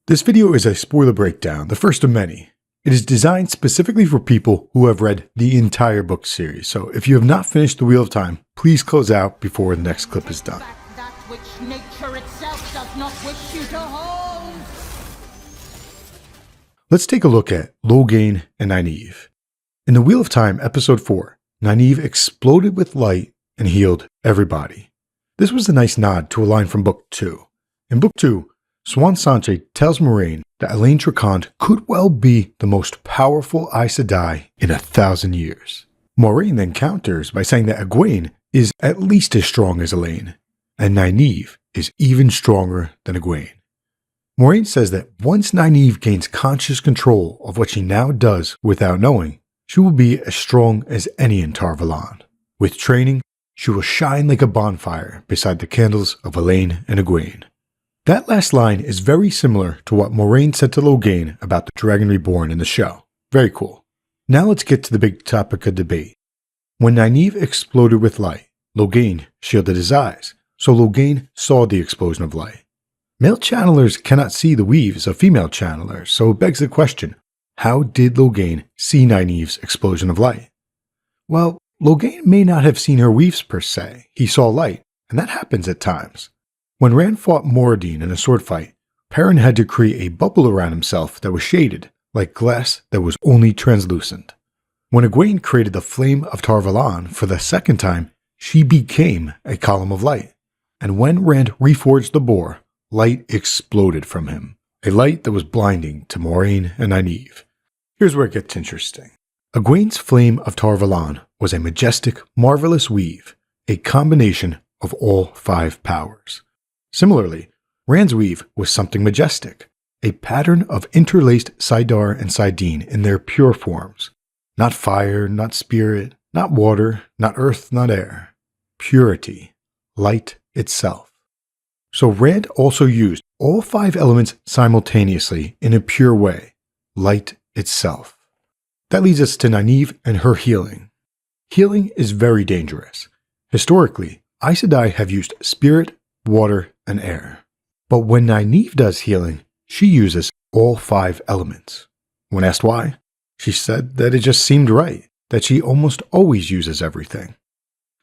This video is a spoiler breakdown, the first of many. It is designed specifically for people who have read the entire book series, so if you have not finished The Wheel of Time, please close out before the next clip is done. That which nature itself does not wish you to hold. Let's take a look at Logain and Nynaeve. In The Wheel of Time, Episode 4, Nynaeve exploded with light and healed everybody. This was a nice nod to a line from Book 2. In Book 2, Siuan Sanche tells Moiraine that Elayne Trakand could well be the most powerful Aes Sedai in 1,000 years. Moiraine then counters by saying that Egwene is at least as strong as Elayne, and Nynaeve is even stronger than Egwene. Moiraine says that once Nynaeve gains conscious control of what she now does without knowing, she will be as strong as any in Tar Valon. With training, she will shine like a bonfire beside the candles of Elayne and Egwene. That last line is very similar to what Moiraine said to Logain about the Dragon Reborn in the show. Very cool. Now let's get to the big topic of debate. When Nynaeve exploded with light, Logain shielded his eyes, so Logain saw the explosion of light. Male channelers cannot see the weaves of female channelers, so it begs the question, how did Logain see Nynaeve's explosion of light? Well, Logain may not have seen her weaves per se, he saw light, and that happens at times. When Rand fought Moradin in a sword fight, Perrin had to create a bubble around himself that was shaded, like glass that was only translucent. When Egwene created the Flame of Tar Valon for the second time, she became a column of light. And when Rand reforged the boar, light exploded from him, a light that was blinding to Moiraine and Nynaeve. Here's where it gets interesting. Egwene's Flame of Tar Valon was a majestic, marvelous weave, a combination of all 5 powers. Similarly, Rand's weave was something majestic, a pattern of interlaced saidar and saidin in their pure forms. Not fire, not spirit, not water, not earth, not air. Purity, light itself. So Rand also used all 5 elements simultaneously in a pure way, light itself. That leads us to Nynaeve and her healing. Healing is very dangerous. Historically, Aes Sedai have used spirit, water, and air. But when Nynaeve does healing, she uses all 5 elements. When asked why, she said that it just seemed right, that she almost always uses everything.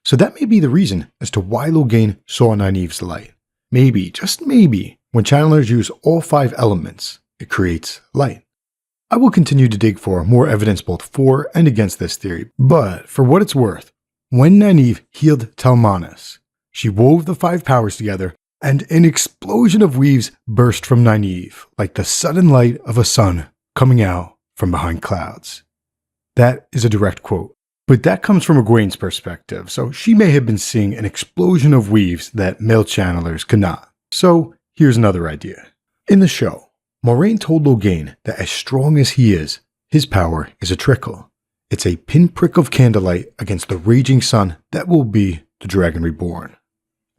So that may be the reason as to why Logain saw Nynaeve's light. Maybe, just maybe, when channelers use all 5 elements, it creates light. I will continue to dig for more evidence both for and against this theory, but for what it's worth, when Nynaeve healed Talmanas, she wove the 5 powers together, and an explosion of weaves burst from Nynaeve, like the sudden light of a sun coming out from behind clouds. That is a direct quote, but that comes from Egwene's perspective, so she may have been seeing an explosion of weaves that male channelers could not. So here's another idea. In the show, Moiraine told Logain that as strong as he is, his power is a trickle. It's a pinprick of candlelight against the raging sun that will be the Dragon Reborn.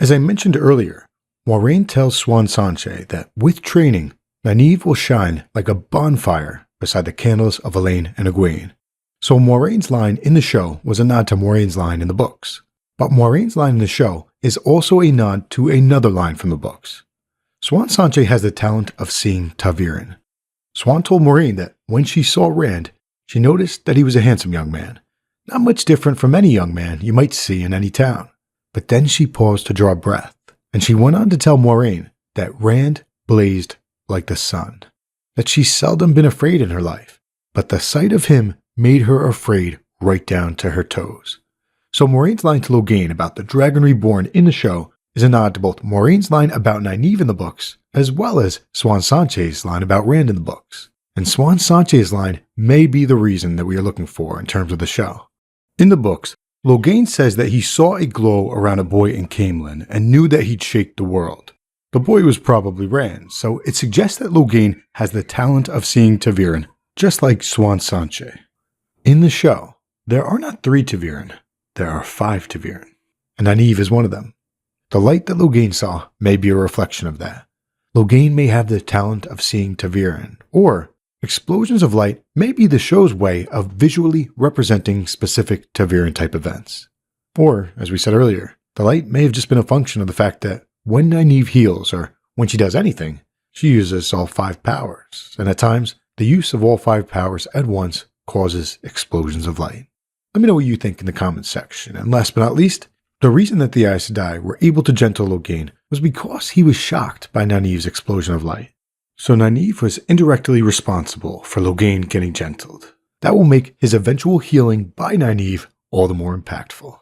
As I mentioned earlier, Moiraine tells Siuan Sanche that with training, Nynaeve will shine like a bonfire beside the candles of Elayne and Egwene. So Moiraine's line in the show was a nod to Moiraine's line in the books. But Moiraine's line in the show is also a nod to another line from the books. Siuan Sanche has the talent of seeing ta'veren. Siuan told Moiraine that when she saw Rand, she noticed that he was a handsome young man, not much different from any young man you might see in any town. But then she paused to draw breath, and she went on to tell Moiraine that Rand blazed like the sun, that she's seldom been afraid in her life, but the sight of him made her afraid right down to her toes. So Moiraine's line to Logain about the Dragon Reborn in the show is a nod to both Moiraine's line about Nynaeve in the books, as well as Siuan Sanche's line about Rand in the books. And Siuan Sanche's line may be the reason that we are looking for in terms of the show. In the books, Logain says that he saw a glow around a boy in Caemlyn and knew that he'd shake the world. The boy was probably Rand, so it suggests that Logain has the talent of seeing ta'veren, just like Siuan Sanche. In the show, there are not 3 ta'veren, there are 5 ta'veren, and Nynaeve is one of them. The light that Logain saw may be a reflection of that. Logain may have the talent of seeing ta'veren, or explosions of light may be the show's way of visually representing specific ta'veren type events. Or, as we said earlier, the light may have just been a function of the fact that when Nynaeve heals, or when she does anything, She uses all 5 powers, and at times, the use of all 5 powers at once causes explosions of light. Let me know what you think in the comments section, and last but not least, the reason that the Aes Sedai were able to gentle Logain was because he was shocked by Nynaeve's explosion of light. So Nynaeve was indirectly responsible for Logain getting gentled. That will make his eventual healing by Nynaeve all the more impactful.